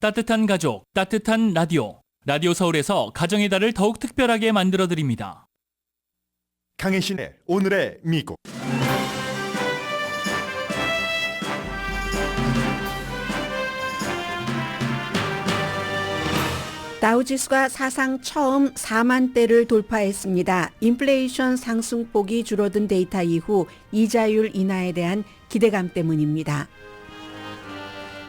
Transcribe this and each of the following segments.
따뜻한 가족, 따뜻한 라디오. 라디오 서울에서 가정의 달을 더욱 특별하게 만들어드립니다. 강혜신의 오늘의 미국. 다우지수가 사상 처음 4만대를 돌파했습니다. 인플레이션 상승폭이 줄어든 데이터 이후 이자율 인하에 대한 기대감 때문입니다.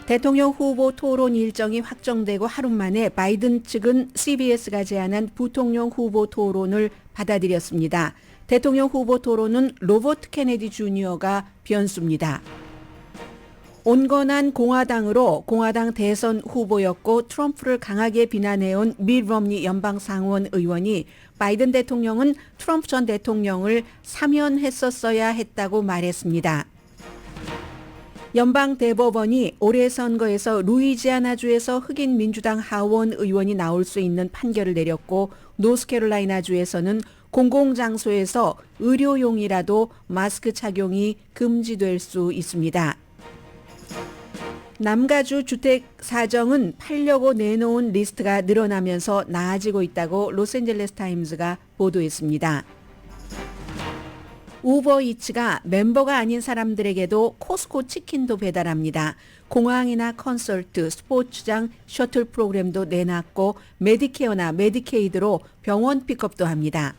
대통령 후보 토론 일정이 확정되고 하루 만에 바이든 측은 CBS가 제안한 부통령 후보 토론을 받아들였습니다. 대통령 후보 토론은 로버트 케네디 주니어가 변수입니다. 온건한 공화당으로 공화당 대선 후보였고 트럼프를 강하게 비난해온 밋 rom니 연방 상원 의원이 바이든 대통령은 트럼프 전 대통령을 사면했었어야 했다고 말했습니다. 연방 대법원이 올해 선거에서 루이지아나주에서 흑인 민주당 하원 의원이 나올 수 있는 판결을 내렸고 노스캐롤라이나주에서는 공공장소에서 의료용이라도 마스크 착용이 금지될 수 있습니다. 남가주 주택 사정은 팔려고 내놓은 리스트가 늘어나면서 나아지고 있다고 로스앤젤레스 타임즈가 보도했습니다. 우버이츠가 멤버가 아닌 사람들에게도 코스코 치킨도 배달합니다. 공항이나 콘서트, 스포츠장 셔틀 프로그램도 내놨고 메디케어나 메디케이드로 병원 픽업도 합니다.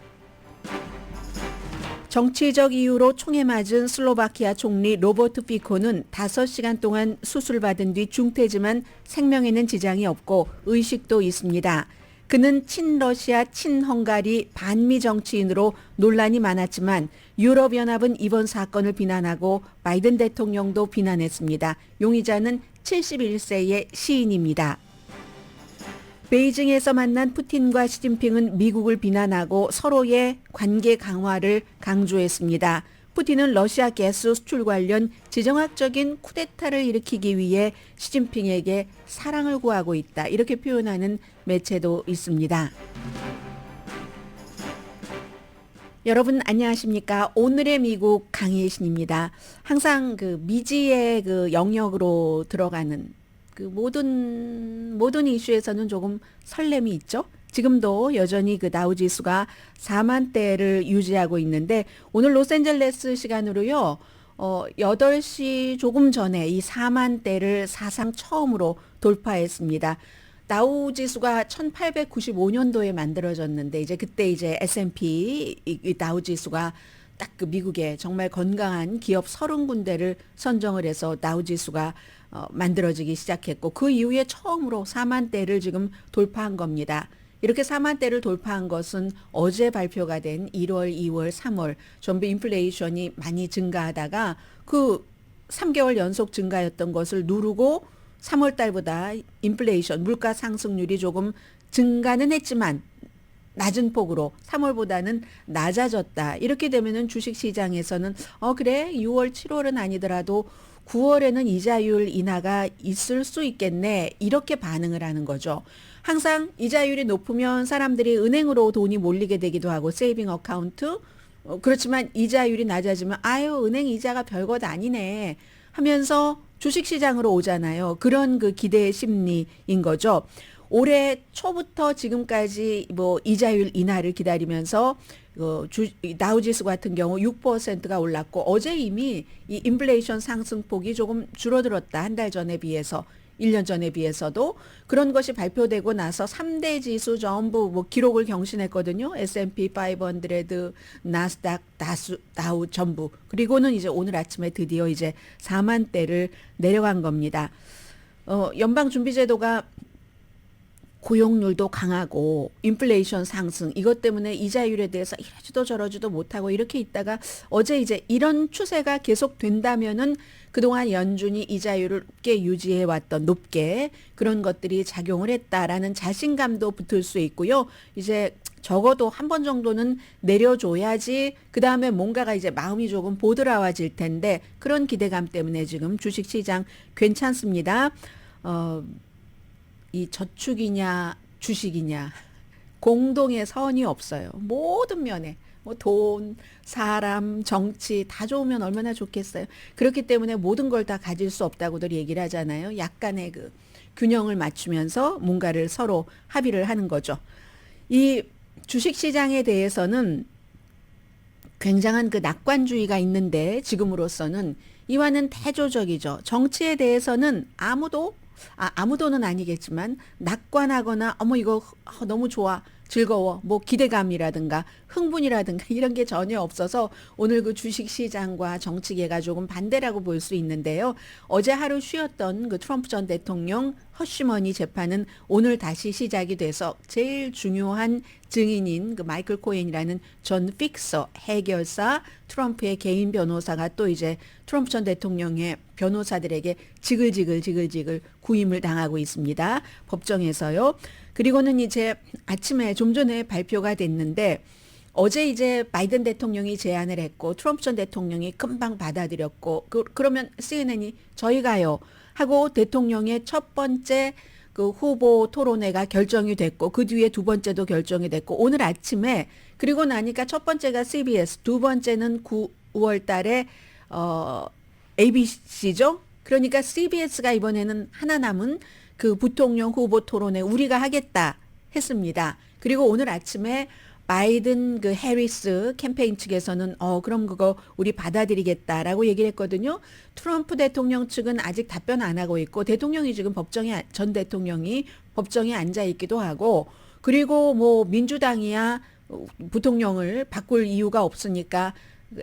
정치적 이유로 총에 맞은 슬로바키아 총리 로버트 피코는 5시간 동안 수술받은 뒤 중태지만 생명에는 지장이 없고 의식도 있습니다. 그는 친러시아, 친헝가리 반미 정치인으로 논란이 많았지만 유럽연합은 이번 사건을 비난하고 바이든 대통령도 비난했습니다. 용의자는 71세의 시인입니다. 베이징에서 만난 푸틴과 시진핑은 미국을 비난하고 서로의 관계 강화를 강조했습니다. 푸틴은 러시아 가스 수출 관련 지정학적인 쿠데타를 일으키기 위해 시진핑에게 사랑을 구하고 있다. 이렇게 표현하는 매체도 있습니다. 여러분 안녕하십니까? 오늘의 미국 강혜신입니다. 항상 그 미지의 그 영역으로 들어가는 그 모든 이슈에서는 조금 설렘이 있죠. 지금도 여전히 그 다우지수가 4만대를 유지하고 있는데 오늘 로스앤젤레스 시간으로요. 8시 조금 전에 이 4만대를 사상 처음으로 돌파했습니다. 다우지수가 1895년도에 만들어졌는데 이제 그때 이제 S&P 이 다우지수가 딱 그 미국의 정말 건강한 기업 30군데를 선정을 해서 다우지수가 만들어지기 시작했고 그 이후에 처음으로 4만대를 지금 돌파한 겁니다. 이렇게 4만대를 돌파한 것은 어제 발표가 된 1월, 2월, 3월 전부 인플레이션이 많이 증가하다가 그 3개월 연속 증가였던 것을 누르고 3월 달보다 인플레이션, 물가 상승률이 조금 증가는 했지만 낮은 폭으로 3월보다는 낮아졌다. 이렇게 되면은 주식시장에서는 그래 6월, 7월은 아니더라도 9월에는 이자율 인하가 있을 수 있겠네. 이렇게 반응을 하는 거죠. 항상 이자율이 높으면 사람들이 은행으로 돈이 몰리게 되기도 하고 세이빙 어카운트 그렇지만 이자율이 낮아지면 아유 은행 이자가 별것 아니네 하면서 주식시장으로 오잖아요. 그런 그 기대 심리인 거죠. 올해 초부터 지금까지 뭐 이자율 인하를 기다리면서 다우지수 같은 경우 6%가 올랐고 어제 이미 이 인플레이션 상승폭이 조금 줄어들었다. 한 달 전에 비해서 1년 전에 비해서도 그런 것이 발표되고 나서 3대 지수 전부 뭐 기록을 경신했거든요. S&P 500, 나스닥, 다우 전부. 그리고는 이제 오늘 아침에 드디어 이제 4만대를 내려간 겁니다. 연방준비제도가 고용률도 강하고 인플레이션 상승 이것 때문에 이자율에 대해서 이러지도 저러지도 못하고 이렇게 있다가 어제 이제 이런 추세가 계속된다면은 그동안 연준이 이자율을 높게 유지해 왔던 높게 그런 것들이 작용을 했다라는 자신감도 붙을 수 있고요. 이제 적어도 한 번 정도는 내려줘야지 그다음에 뭔가가 이제 마음이 조금 보드라워질 텐데 그런 기대감 때문에 지금 주식시장 괜찮습니다. 이 저축이냐 주식이냐 공동의 선이 없어요. 모든 면에 뭐 돈, 사람, 정치 다 좋으면 얼마나 좋겠어요. 그렇기 때문에 모든 걸 다 가질 수 없다고들 얘기를 하잖아요. 약간의 그 균형을 맞추면서 뭔가를 서로 합의를 하는 거죠. 이 주식시장에 대해서는 굉장한 그 낙관주의가 있는데 지금으로서는 이와는 대조적이죠. 정치에 대해서는 아무도는 아니겠지만 낙관하거나 어머 이거 너무 좋아 즐거워 뭐 기대감이라든가 흥분이라든가 이런 게 전혀 없어서 오늘 그 주식시장과 정치계가 조금 반대라고 볼 수 있는데요. 어제 하루 쉬었던 그 트럼프 전 대통령 허쉬머니 재판은 오늘 다시 시작이 돼서 제일 중요한 증인인 그 마이클 코엔이라는 전 픽서 해결사 트럼프의 개인 변호사가 또 이제 트럼프 전 대통령의 변호사들에게 지글지글 구임을 당하고 있습니다. 법정에서요. 그리고는 이제 아침에 좀 전에 발표가 됐는데 어제 이제 바이든 대통령이 제안을 했고 트럼프 전 대통령이 금방 받아들였고 그러면 CNN이 저희가요 하고 대통령의 첫 번째 그 후보 토론회가 결정이 됐고 그 뒤에 두 번째도 결정이 됐고 오늘 아침에 그리고 나니까 첫 번째가 CBS 두 번째는 9월 달에 ABC죠. 그러니까 CBS가 이번에는 하나 남은 그 부통령 후보 토론회 우리가 하겠다 했습니다. 그리고 오늘 아침에 바이든 그 해리스 캠페인 측에서는 그럼 그거 우리 받아들이겠다라고 얘기를 했거든요. 트럼프 대통령 측은 아직 답변 안 하고 있고 대통령이 지금 전 대통령이 법정에 앉아 있기도 하고 그리고 뭐 민주당이야 부통령을 바꿀 이유가 없으니까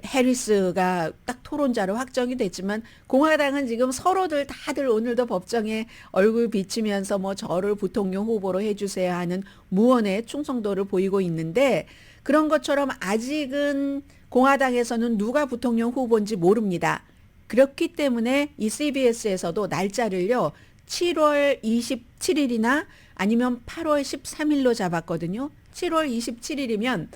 해리스가 딱 토론자로 확정이 됐지만 공화당은 지금 서로들 다들 오늘도 법정에 얼굴 비치면서 뭐 저를 부통령 후보로 해주세요 하는 무언의 충성도를 보이고 있는데 그런 것처럼 아직은 공화당에서는 누가 부통령 후보인지 모릅니다. 그렇기 때문에 이 CBS에서도 날짜를요 7월 27일이나 아니면 8월 13일로 잡았거든요. 7월 27일이면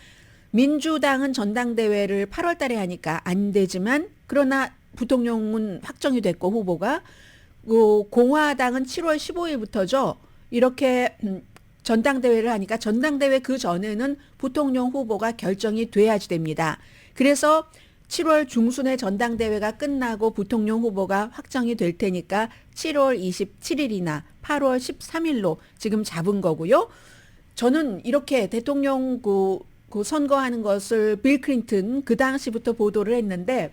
민주당은 전당대회를 8월 달에 하니까 안 되지만 그러나 부통령은 확정이 됐고 후보가 공화당은 7월 15일부터죠. 이렇게 전당대회를 하니까 전당대회 그 전에는 부통령 후보가 결정이 돼야지 됩니다. 그래서 7월 중순에 전당대회가 끝나고 부통령 후보가 확정이 될 테니까 7월 27일이나 8월 13일로 지금 잡은 거고요. 저는 이렇게 대통령 그 선거하는 것을 빌 클린턴 그 당시부터 보도를 했는데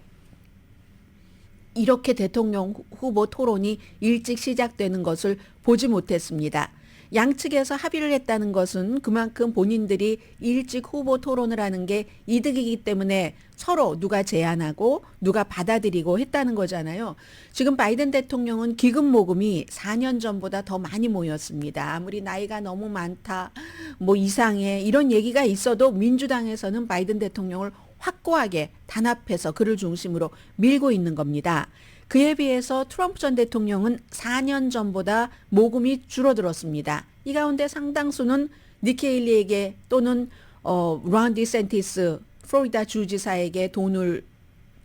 이렇게 대통령 후보 토론이 일찍 시작되는 것을 보지 못했습니다. 양측에서 합의를 했다는 것은 그만큼 본인들이 일찍 후보 토론을 하는 게 이득이기 때문에 서로 누가 제안하고 누가 받아들이고 했다는 거잖아요. 지금 바이든 대통령은 기금 모금이 4년 전보다 더 많이 모였습니다. 아무리 나이가 너무 많다, 뭐 이상해 이런 얘기가 있어도 민주당에서는 바이든 대통령을 확고하게 단합해서 그를 중심으로 밀고 있는 겁니다. 그에 비해서 트럼프 전 대통령은 4년 전보다 모금이 줄어들었습니다. 이 가운데 상당수는 니키 헤일리에게 또는 론 디센티스 플로리다 주지사에게 돈을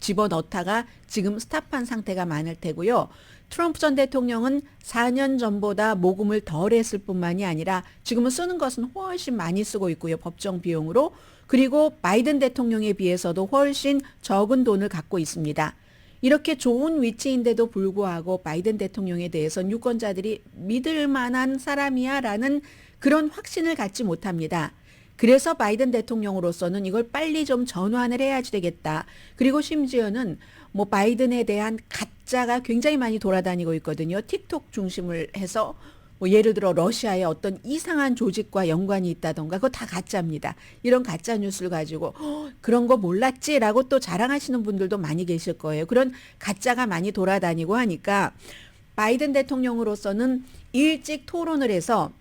집어넣다가 지금 스탑한 상태가 많을 테고요. 트럼프 전 대통령은 4년 전보다 모금을 덜 했을 뿐만이 아니라 지금은 쓰는 것은 훨씬 많이 쓰고 있고요. 법정 비용으로. 그리고 바이든 대통령에 비해서도 훨씬 적은 돈을 갖고 있습니다. 이렇게 좋은 위치인데도 불구하고 바이든 대통령에 대해서는 유권자들이 믿을 만한 사람이야 라는 그런 확신을 갖지 못합니다. 그래서 바이든 대통령으로서는 이걸 빨리 좀 전환을 해야지 되겠다. 그리고 심지어는 뭐 바이든에 대한 가짜가 굉장히 많이 돌아다니고 있거든요. 틱톡 중심을 해서 뭐 예를 들어 러시아의 어떤 이상한 조직과 연관이 있다던가 그거 다 가짜입니다. 이런 가짜 뉴스를 가지고 그런 거 몰랐지라고 또 자랑하시는 분들도 많이 계실 거예요. 그런 가짜가 많이 돌아다니고 하니까 바이든 대통령으로서는 일찍 토론을 해서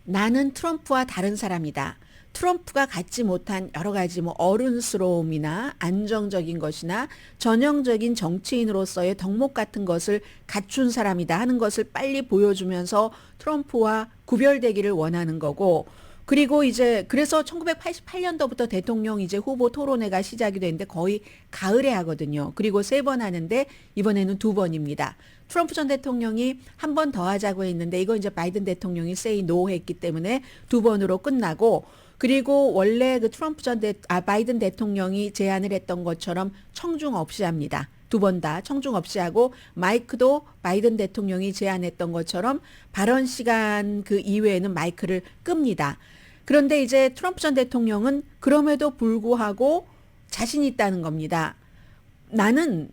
나는 트럼프와 다른 사람이다. 트럼프가 갖지 못한 여러 가지 뭐 어른스러움이나 안정적인 것이나 전형적인 정치인으로서의 덕목 같은 것을 갖춘 사람이다 하는 것을 빨리 보여주면서 트럼프와 구별되기를 원하는 거고 그리고 이제 그래서 1988년도부터 대통령 이제 후보 토론회가 시작이 됐는데 거의 가을에 하거든요. 그리고 3번 하는데 이번에는 2번입니다. 트럼프 전 대통령이 한 번 더 하자고 했는데 이거 이제 바이든 대통령이 say no 했기 때문에 2번으로 끝나고 그리고 원래 그 바이든 대통령이 제안을 했던 것처럼 청중 없이 합니다. 두 번 다 청중 없이 하고 마이크도 바이든 대통령이 제안했던 것처럼 발언 시간 그 이외에는 마이크를 끕니다. 그런데 이제 트럼프 전 대통령은 그럼에도 불구하고 자신이 있다는 겁니다. 나는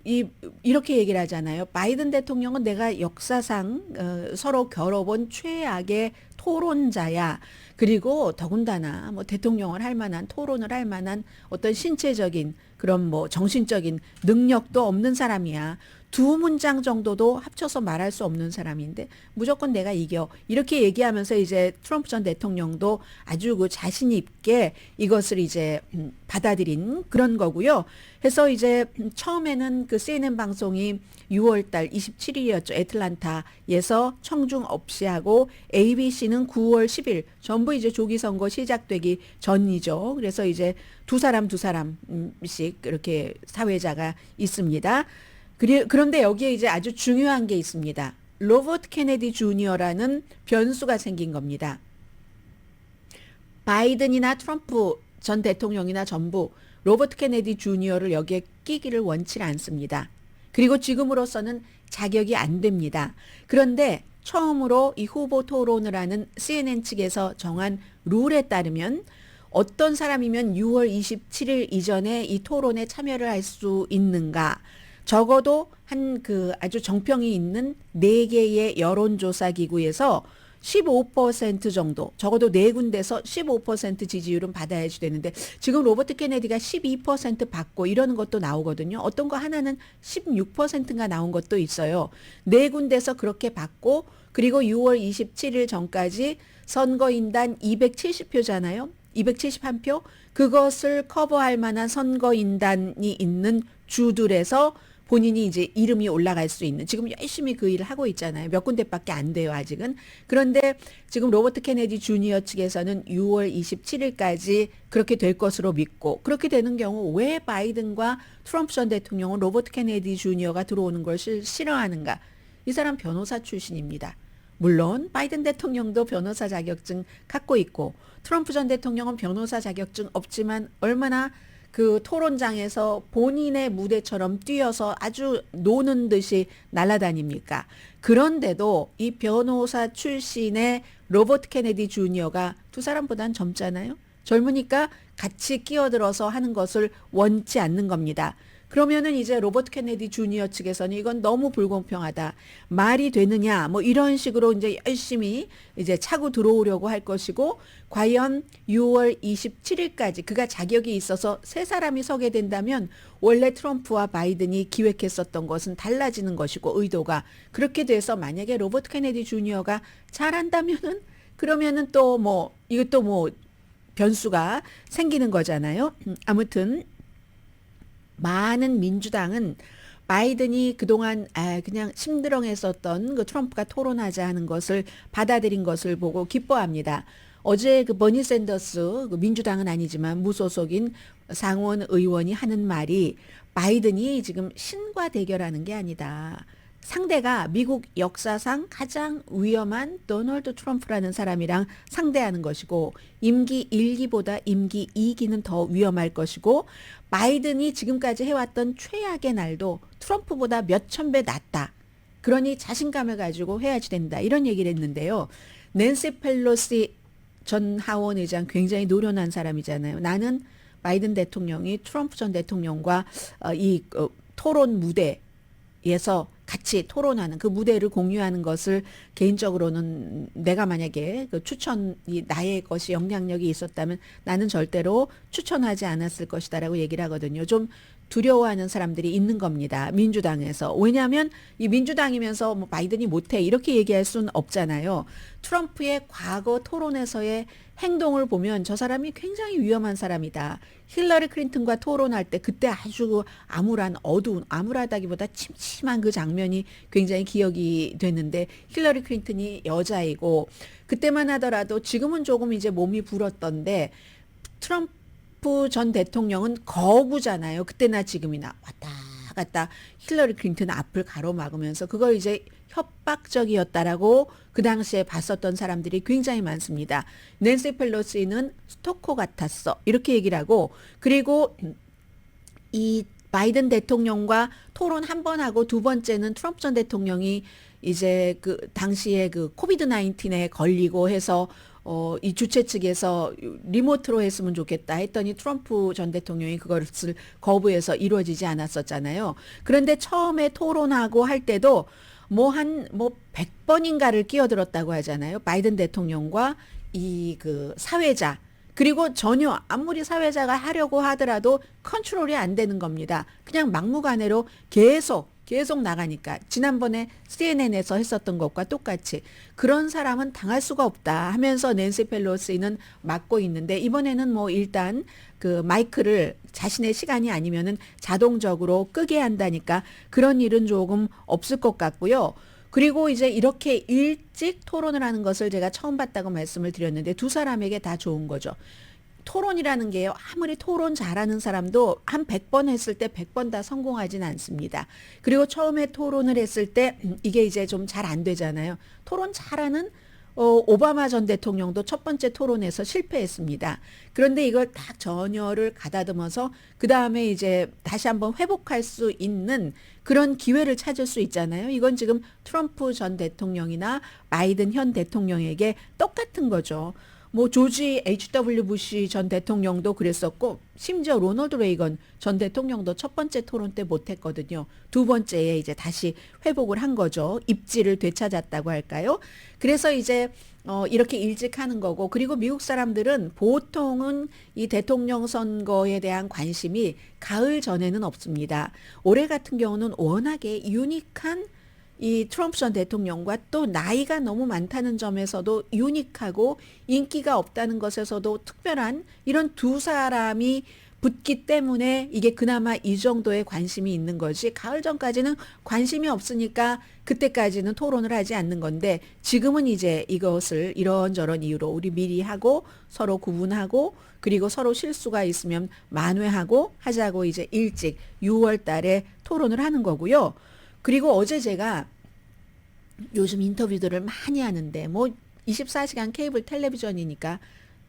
이렇게 얘기를 하잖아요. 바이든 대통령은 내가 역사상 서로 겨뤄본 최악의 토론자야. 그리고 더군다나 뭐 대통령을 할 만한 토론을 할 만한 어떤 신체적인 그런 뭐 정신적인 능력도 없는 사람이야. 두 문장 정도도 합쳐서 말할 수 없는 사람인데 무조건 내가 이겨. 이렇게 얘기하면서 이제 트럼프 전 대통령도 아주 그 자신 있게 이것을 이제 받아들인 그런 거고요. 해서 이제 처음에는 그 CNN 방송이 6월 달 27일이었죠. 애틀란타에서 청중 없이 하고 ABC는 9월 10일 전부 이제 조기 선거 시작되기 전이죠. 그래서 이제 두 사람씩 이렇게 사회자가 있습니다. 그런데 여기에 이제 아주 중요한 게 있습니다. 로버트 케네디 주니어라는 변수가 생긴 겁니다. 바이든이나 트럼프 전 대통령이나 전부 로버트 케네디 주니어를 여기에 끼기를 원치 않습니다. 그리고 지금으로서는 자격이 안 됩니다. 그런데 처음으로 이 후보 토론을 하는 CNN 측에서 정한 룰에 따르면 어떤 사람이면 6월 27일 이전에 이 토론에 참여를 할 수 있는가? 적어도 한 그 아주 정평이 있는 4개의 여론조사 기구에서 15% 정도, 적어도 4군데서 15% 지지율은 받아야지 되는데 지금 로버트 케네디가 12% 받고 이러는 것도 나오거든요. 어떤 거 하나는 16%가 나온 것도 있어요. 4군데서 그렇게 받고 그리고 6월 27일 전까지 선거인단 270표잖아요. 271표. 그것을 커버할 만한 선거인단이 있는 주들에서 본인이 이제 이름이 올라갈 수 있는 지금 열심히 그 일을 하고 있잖아요. 몇 군데밖에 안 돼요, 아직은. 그런데 지금 로버트 케네디 주니어 측에서는 6월 27일까지 그렇게 될 것으로 믿고 그렇게 되는 경우 왜 바이든과 트럼프 전 대통령은 로버트 케네디 주니어가 들어오는 것을 싫어하는가? 이 사람 변호사 출신입니다. 물론 바이든 대통령도 변호사 자격증 갖고 있고 트럼프 전 대통령은 변호사 자격증 없지만 얼마나 그 토론장에서 본인의 무대처럼 뛰어서 아주 노는 듯이 날아다닙니까? 그런데도 이 변호사 출신의 로버트 케네디 주니어가 두 사람보단 젊잖아요. 젊으니까 같이 끼어들어서 하는 것을 원치 않는 겁니다. 그러면은 이제 로버트 케네디 주니어 측에서는 이건 너무 불공평하다. 말이 되느냐? 뭐 이런 식으로 이제 열심히 이제 차고 들어오려고 할 것이고 과연 6월 27일까지 그가 자격이 있어서 세 사람이 서게 된다면 원래 트럼프와 바이든이 기획했었던 것은 달라지는 것이고 의도가 그렇게 돼서 만약에 로버트 케네디 주니어가 잘한다면은 그러면은 또 뭐 이것도 뭐 변수가 생기는 거잖아요. 아무튼 많은 민주당은 바이든이 그동안 그냥 심드렁했었던 그 트럼프가 토론하자 하는 것을 받아들인 것을 보고 기뻐합니다. 어제 그 버니 샌더스 그 민주당은 아니지만 무소속인 상원 의원이 하는 말이 바이든이 지금 신과 대결하는 게 아니다. 상대가 미국 역사상 가장 위험한 도널드 트럼프라는 사람이랑 상대하는 것이고 임기 1기보다 임기 2기는 더 위험할 것이고 바이든이 지금까지 해왔던 최악의 날도 트럼프보다 몇천 배 낫다. 그러니 자신감을 가지고 해야지 된다. 이런 얘기를 했는데요. 낸시 펠로시 전 하원 의장 굉장히 노련한 사람이잖아요. 나는 바이든 대통령이 트럼프 전 대통령과 이 토론 무대에서 같이 토론하는 그 무대를 공유하는 것을 개인적으로는 내가 만약에 그 추천이 나의 것이 영향력이 있었다면 나는 절대로 추천하지 않았을 것이다라고 얘기를 하거든요. 좀 두려워하는 사람들이 있는 겁니다. 민주당에서. 왜냐하면 이 민주당이면서 뭐 바이든이 못해 이렇게 얘기할 수는 없잖아요. 트럼프의 과거 토론에서의 행동을 보면 저 사람이 굉장히 위험한 사람이다. 힐러리 클린턴과 토론할 때 그때 아주 암울한 어두운 암울하다기보다 침침한 그 장면이 굉장히 기억이 되는데 힐러리 클린턴이 여자이고 그때만 하더라도 지금은 조금 이제 몸이 불었던데 트럼프 전 대통령은 거구잖아요. 그때나 지금이나 왔다 갔다 힐러리 클린턴 앞을 가로막으면서 그걸 이제 협박적이었다라고 그 당시에 봤었던 사람들이 굉장히 많습니다. 낸시 펠로시는 스토커 같았어. 이렇게 얘기를 하고 그리고 이 바이든 대통령과 토론 한 번 하고 두 번째는 트럼프 전 대통령이 이제 그 당시에 그 코비드 19에 걸리고 해서 이 주최 측에서 리모트로 했으면 좋겠다 했더니 트럼프 전 대통령이 그것을 거부해서 이루어지지 않았었잖아요. 그런데 처음에 토론하고 할 때도 뭐 100번인가를 끼어들었다고 하잖아요. 바이든 대통령과 이 그 사회자 그리고 전혀 아무리 사회자가 하려고 하더라도 컨트롤이 안 되는 겁니다. 그냥 막무가내로 계속 나가니까 지난번에 CNN에서 했었던 것과 똑같이 그런 사람은 당할 수가 없다 하면서 낸시 펠로시는 막고 있는데 이번에는 뭐 일단 그 마이크를 자신의 시간이 아니면은 자동적으로 끄게 한다니까 그런 일은 조금 없을 것 같고요. 그리고 이제 이렇게 일찍 토론을 하는 것을 제가 처음 봤다고 말씀을 드렸는데 두 사람에게 다 좋은 거죠. 토론이라는 게요. 아무리 토론 잘하는 사람도 한 100번 했을 때 100번 다 성공하진 않습니다. 그리고 처음에 토론을 했을 때 이게 이제 좀 잘 안 되잖아요. 토론 잘하는 오바마 전 대통령도 첫 번째 토론에서 실패했습니다. 그런데 이걸 딱 전열을 가다듬어서 그 다음에 이제 다시 한번 회복할 수 있는 그런 기회를 찾을 수 있잖아요. 이건 지금 트럼프 전 대통령이나 바이든 현 대통령에게 똑같은 거죠. 뭐 조지 H.W. 부시 전 대통령도 그랬었고 심지어 로널드 레이건 전 대통령도 첫 번째 토론 때 못했거든요. 두 번째에 이제 다시 회복을 한 거죠. 입지를 되찾았다고 할까요? 그래서 이제 이렇게 일찍 하는 거고 그리고 미국 사람들은 보통은 이 대통령 선거에 대한 관심이 가을 전에는 없습니다. 올해 같은 경우는 워낙에 유니크한 이 트럼프 전 대통령과 또 나이가 너무 많다는 점에서도 유니크하고 인기가 없다는 것에서도 특별한 이런 두 사람이 붙기 때문에 이게 그나마 이 정도의 관심이 있는 거지 가을 전까지는 관심이 없으니까 그때까지는 토론을 하지 않는 건데 지금은 이제 이것을 이런저런 이유로 우리 미리 하고 서로 구분하고 그리고 서로 실수가 있으면 만회하고 하자고 이제 일찍 6월 달에 토론을 하는 거고요. 그리고 어제 제가 요즘 인터뷰들을 많이 하는데 뭐 24시간 케이블 텔레비전이니까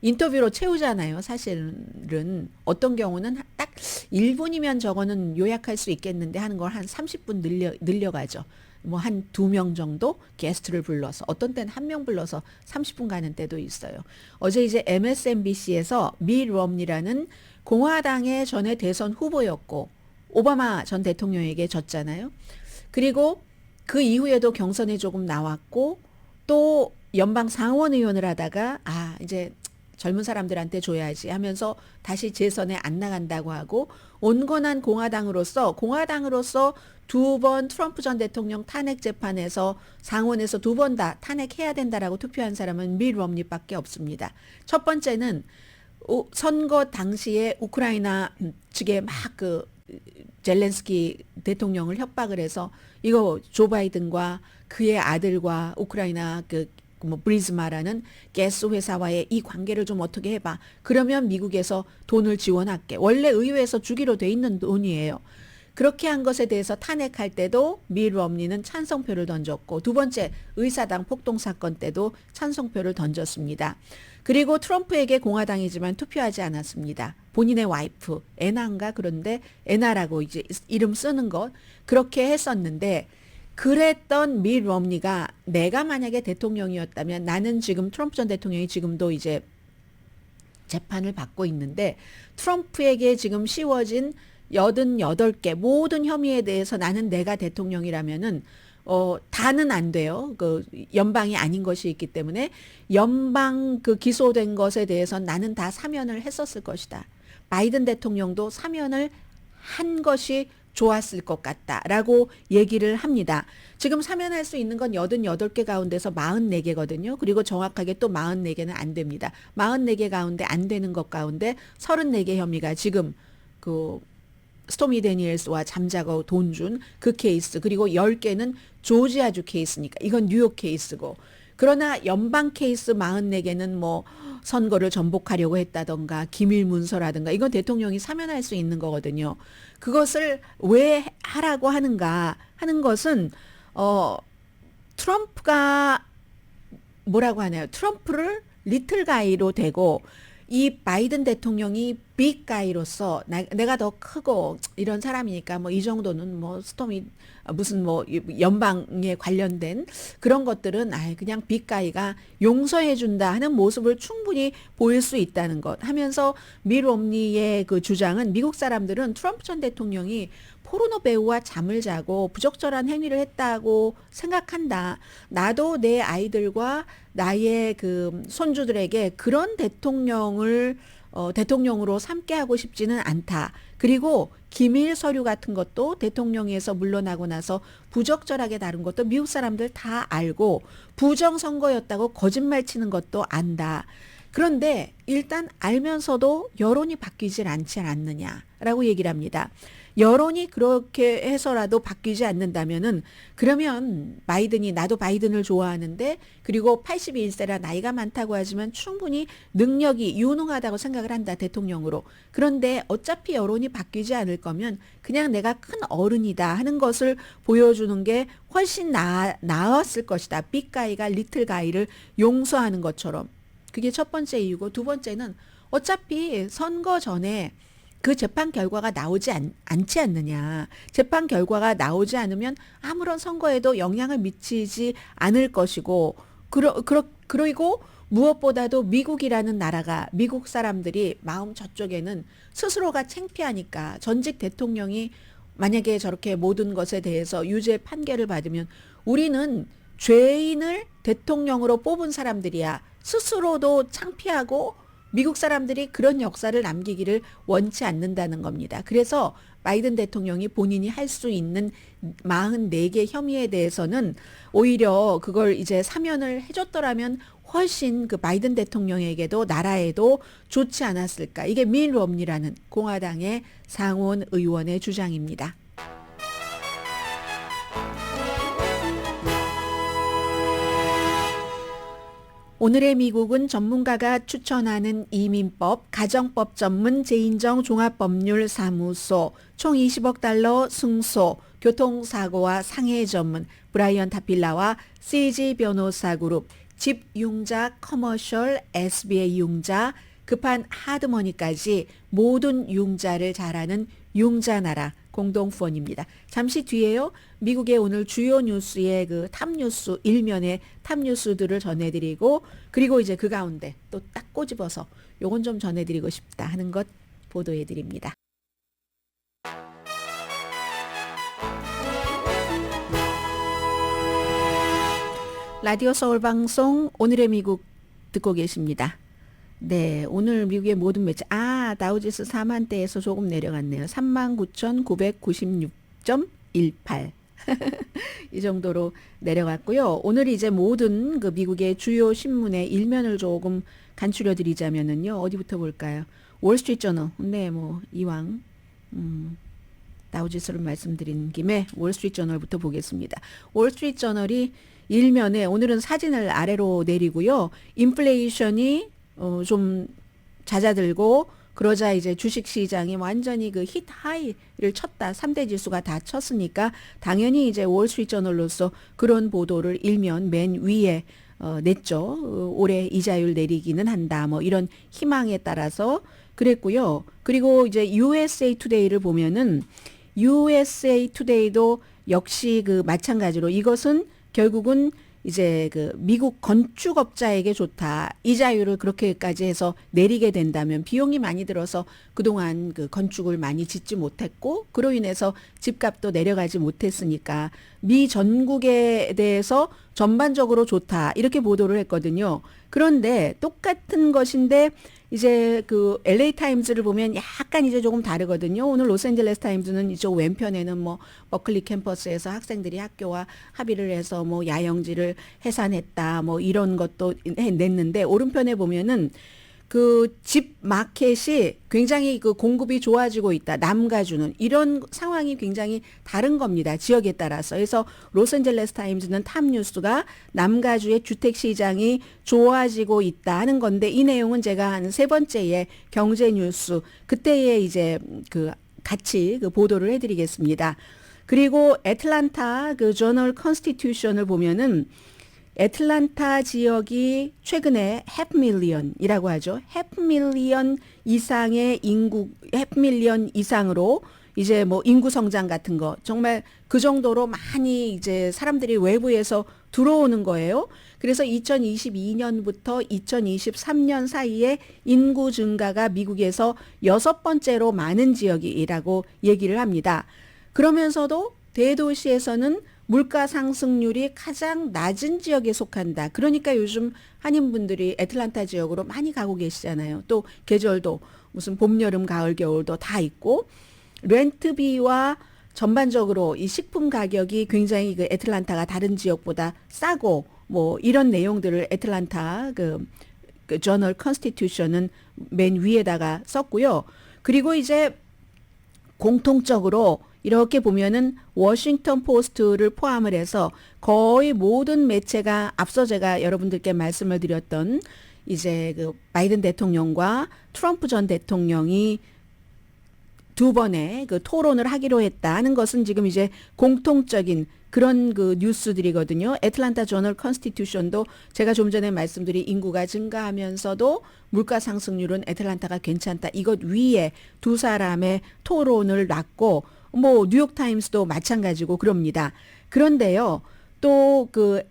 인터뷰로 채우잖아요. 사실은 어떤 경우는 딱 1분이면 저거는 요약할 수 있겠는데 하는 걸 한 30분 늘려가죠. 뭐 한 2명 정도 게스트를 불러서 어떤 때는 1명 불러서 30분 가는 때도 있어요. 어제 이제 MSNBC에서 미 럼니라는 공화당의 전에 대선 후보였고 오바마 전 대통령에게 졌잖아요. 그리고 그 이후에도 경선에 조금 나왔고 또 연방 상원 의원을 하다가 이제 젊은 사람들한테 줘야지 하면서 다시 재선에 안 나간다고 하고 온건한 공화당으로서 두 번 트럼프 전 대통령 탄핵 재판에서 상원에서 두 번 다 탄핵해야 된다라고 투표한 사람은 미 럼니밖에 없습니다. 첫 번째는 선거 당시에 우크라이나 측에 막 그 젤렌스키 대통령을 협박을 해서 이거 조 바이든과 그의 아들과 우크라이나 뭐 브리즈마라는 가스 회사와의 이 관계를 좀 어떻게 해봐. 그러면 미국에서 돈을 지원할게. 원래 의회에서 주기로 돼 있는 돈이에요. 그렇게 한 것에 대해서 탄핵할 때도 미 럼니는 찬성표를 던졌고 두 번째 의사당 폭동 사건 때도 찬성표를 던졌습니다. 그리고 트럼프에게 공화당이지만 투표하지 않았습니다. 본인의 와이프 애나인가 그런데 애나라고 이제 이름 쓰는 것 그렇게 했었는데 그랬던 미 럼니가 내가 만약에 대통령이었다면 나는 지금 트럼프 전 대통령이 지금도 이제 재판을 받고 있는데 트럼프에게 지금 씌워진 88개 모든 혐의에 대해서 나는 내가 대통령이라면은 다는 안 돼요. 그 연방이 아닌 것이 있기 때문에 연방 그 기소된 것에 대해서 나는 다 사면을 했었을 것이다. 바이든 대통령도 사면을 한 것이 좋았을 것 같다라고 얘기를 합니다. 지금 사면할 수 있는 건 88개 가운데서 44개거든요. 그리고 정확하게 또 44개는 안 됩니다. 44개 가운데 안 되는 것 가운데 34개 혐의가 지금 그 스토미 데니엘스와 잠자고 돈 준 그 케이스 그리고 10개는 조지아주 케이스니까 이건 뉴욕 케이스고 그러나 연방 케이스 44개는 뭐 선거를 전복하려고 했다던가 기밀 문서라든가 이건 대통령이 사면할 수 있는 거거든요. 그것을 왜 하라고 하는가 하는 것은 트럼프가 뭐라고 하나요? 트럼프를 리틀 가이로 대고 이 바이든 대통령이 빅가이로서 내가 더 크고 이런 사람이니까 뭐 이 정도는 뭐 스톰이 무슨 뭐 연방에 관련된 그런 것들은 그냥 빅가이가 용서해 준다 하는 모습을 충분히 보일 수 있다는 것 하면서 미 롬니의 그 주장은 미국 사람들은 트럼프 전 대통령이 포르노 배우와 잠을 자고 부적절한 행위를 했다고 생각한다. 나도 내 아이들과 나의 그 손주들에게 그런 대통령으로 삼게 하고 싶지는 않다. 그리고 기밀 서류 같은 것도 대통령에서 물러나고 나서 부적절하게 다룬 것도 미국 사람들 다 알고 부정선거였다고 거짓말 치는 것도 안다. 그런데 일단 알면서도 여론이 바뀌질 않지 않느냐라고 얘기를 합니다. 여론이 그렇게 해서라도 바뀌지 않는다면은 그러면 바이든이 나도 바이든을 좋아하는데 그리고 81세라 나이가 많다고 하지만 충분히 능력이 유능하다고 생각을 한다 대통령으로. 그런데 어차피 여론이 바뀌지 않을 거면 그냥 내가 큰 어른이다 하는 것을 보여주는 게 훨씬 나았을 것이다. 빅가이가 리틀가이를 용서하는 것처럼. 그게 첫 번째 이유고 두 번째는 어차피 선거 전에 그 재판 결과가 나오지 않지 않느냐. 재판 결과가 나오지 않으면 아무런 선거에도 영향을 미치지 않을 것이고 그리고 무엇보다도 미국이라는 나라가 미국 사람들이 마음 저쪽에는 스스로가 창피하니까 전직 대통령이 만약에 저렇게 모든 것에 대해서 유죄 판결을 받으면 우리는 죄인을 대통령으로 뽑은 사람들이야. 스스로도 창피하고 미국 사람들이 그런 역사를 남기기를 원치 않는다는 겁니다. 그래서 바이든 대통령이 본인이 할 수 있는 44개 혐의에 대해서는 오히려 그걸 이제 사면을 해줬더라면 훨씬 그 바이든 대통령에게도 나라에도 좋지 않았을까. 이게 미 롬니라는 공화당의 상원 의원의 주장입니다. 오늘의 미국은 전문가가 추천하는 이민법, 가정법 전문 재인정 종합법률사무소, 총 20억 달러 승소, 교통사고와 상해 전문 브라이언 타필라와 CG 변호사 그룹, 집융자 커머셜 SBA 융자, 급한 하드머니까지 모든 융자를 잘하는 융자나라 공동후원입니다. 잠시 뒤에요. 미국의 오늘 주요 뉴스의 그 탑뉴스 일면의 탑뉴스들을 전해드리고 그리고 이제 그 가운데 또 딱 꼬집어서 요건 좀 전해드리고 싶다 하는 것 보도해드립니다. 라디오 서울 방송 오늘의 미국 듣고 계십니다. 네, 오늘 미국의 모든 매체 다우지수 4만대에서 조금 내려갔네요. 39,996.18 이 정도로 내려갔고요. 오늘 이제 모든 그 미국의 주요 신문의 일면을 조금 간추려 드리자면은요. 어디부터 볼까요? 월스트리트저널. 네, 뭐 이왕 다우지수를 말씀드린 김에 월스트리트저널부터 보겠습니다. 월스트리트저널이 일면에 오늘은 사진을 아래로 내리고요. 인플레이션이 좀 잦아들고 그러자 이제 주식시장이 완전히 그 히트 하이를 쳤다. 3대 지수가 다 쳤으니까 당연히 이제 월스트리트저널로서 그런 보도를 일면 맨 위에 냈죠. 올해 이자율 내리기는 한다. 뭐 이런 희망에 따라서 그랬고요. 그리고 이제 USA 투데이를 보면은 USA 투데이도 역시 그 마찬가지로 이것은 결국은 이제 그 미국 건축업자에게 좋다. 이자율을 그렇게까지 해서 내리게 된다면 비용이 많이 들어서 그동안 그 건축을 많이 짓지 못했고 그로 인해서 집값도 내려가지 못했으니까 미 전국에 대해서 전반적으로 좋다. 이렇게 보도를 했거든요. 그런데 똑같은 것인데 이제 그 LA 타임즈를 보면 약간 이제 조금 다르거든요. 오늘 로스앤젤레스 타임즈는 이쪽 왼편에는 뭐 버클리 캠퍼스에서 학생들이 학교와 합의를 해서 뭐 야영지를 해산했다. 뭐 이런 것도 냈는데 오른편에 보면은 그 집 마켓이 굉장히 그 공급이 좋아지고 있다. 남가주는 이런 상황이 굉장히 다른 겁니다. 지역에 따라서. 그래서 로스앤젤레스 타임즈는 탑뉴스가 남가주의 주택 시장이 좋아지고 있다 하는 건데 이 내용은 제가 한 세 번째의 경제 뉴스 그때에 이제 그 같이 그 보도를 해드리겠습니다. 그리고 애틀란타 그 저널 컨스티튜션을 보면은 애틀란타 지역이 최근에 해프밀리언이라고 하죠. 해프밀리언 이상의 인구, 해프밀리언 이상으로 이제 뭐 인구 성장 같은 거 정말 그 정도로 많이 이제 사람들이 외부에서 들어오는 거예요. 그래서 2022년부터 2023년 사이에 인구 증가가 미국에서 6번째로 많은 지역이라고 얘기를 합니다. 그러면서도 대도시에서는 물가 상승률이 가장 낮은 지역에 속한다. 그러니까 요즘 한인분들이 애틀란타 지역으로 많이 가고 계시잖아요. 또 계절도 무슨 봄, 여름, 가을, 겨울도 다 있고 렌트비와 전반적으로 이 식품 가격이 굉장히 그 애틀란타가 다른 지역보다 싸고 뭐 이런 내용들을 애틀란타 그 저널 컨스티튜션은 맨 위에다가 썼고요. 그리고 이제 공통적으로 이렇게 보면은 워싱턴 포스트를 포함을 해서 거의 모든 매체가 앞서 제가 여러분들께 말씀을 드렸던 이제 그 바이든 대통령과 트럼프 전 대통령이 두 번의 그 토론을 하기로 했다는 것은 지금 이제 공통적인 그런 그 뉴스들이거든요. 애틀란타 저널 컨스티튜션도 제가 좀 전에 말씀드린 인구가 증가하면서도 물가 상승률은 애틀란타가 괜찮다. 이것 위에 두 사람의 토론을 놨고 뭐 뉴욕타임스도 마찬가지고 그럽니다. 그런데요. 또 그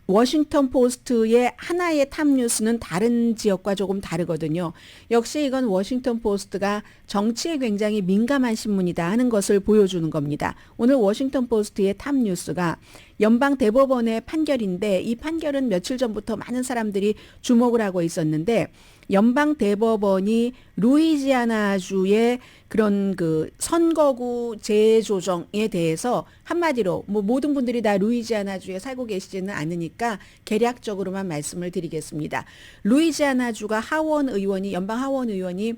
워싱턴 포스트의 하나의 탑뉴스는 다른 지역과 조금 다르거든요. 역시 이건 워싱턴 포스트가 정치에 굉장히 민감한 신문이다 하는 것을 보여주는 겁니다. 오늘 워싱턴 포스트의 탑뉴스가 연방 대법원의 판결인데 이 판결은 며칠 전부터 많은 사람들이 주목을 하고 있었는데 연방 대법원이 루이지아나주의 그런 그 선거구 재조정에 대해서 한마디로 뭐 모든 분들이 다 루이지아나주에 살고 계시지는 않으니까 개략적으로만 말씀을 드리겠습니다. 루이지아나주가 하원 의원이 연방 하원 의원이